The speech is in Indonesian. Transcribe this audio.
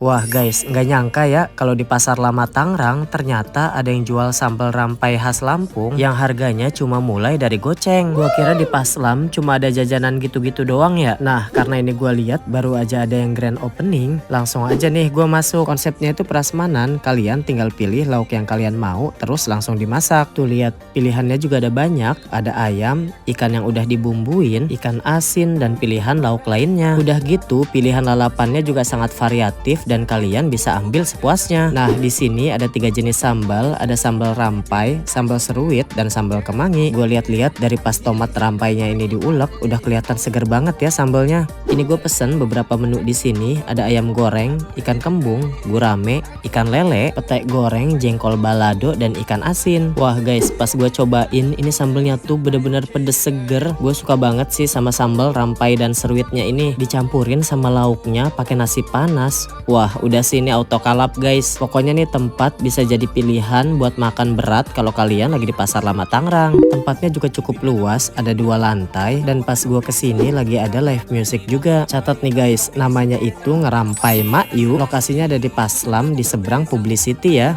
Wah guys, nggak nyangka ya kalau di Pasar Lama Tangerang ternyata ada yang jual sambal rampai khas Lampung yang harganya cuma mulai dari goceng. Gua kira di Paslam cuma ada jajanan gitu-gitu doang ya. Nah, karena ini gua lihat baru aja ada yang grand opening, langsung aja nih gua masuk. Konsepnya itu prasmanan, kalian tinggal pilih lauk yang kalian mau terus langsung dimasak. Tuh lihat, pilihannya juga ada banyak, ada ayam, ikan yang udah dibumbuin, ikan asin dan pilihan lauk lainnya. Udah gitu, pilihan lalapannya juga sangat variatif dan kalian bisa ambil sepuasnya. Nah, di sini ada 3 jenis sambal, ada sambal rampai, sambal seruit, dan sambal kemangi. Gue lihat-lihat dari pas tomat rampainya ini diulek, udah kelihatan seger banget ya sambalnya. Ini gue pesen beberapa menu di sini, ada ayam goreng, ikan kembung, gurame, ikan lele, petai goreng, jengkol balado, dan ikan asin. Wah guys, pas gue cobain, ini sambalnya tuh bener-bener pedes seger. Gue suka banget sih sama sambal rampai dan seruitnya ini, dicampurin sama lauknya pakai nasi panas. Wah, udah sih ini auto kalap guys. Pokoknya nih tempat bisa jadi pilihan buat makan berat kalau kalian lagi di Pasar Lama Tangerang. Tempatnya juga cukup luas, ada 2 lantai, dan pas gua kesini lagi ada live music juga. Catat nih guys, namanya itu Ngerampai Makyu. Lokasinya ada di Paslam di seberang Publicity ya.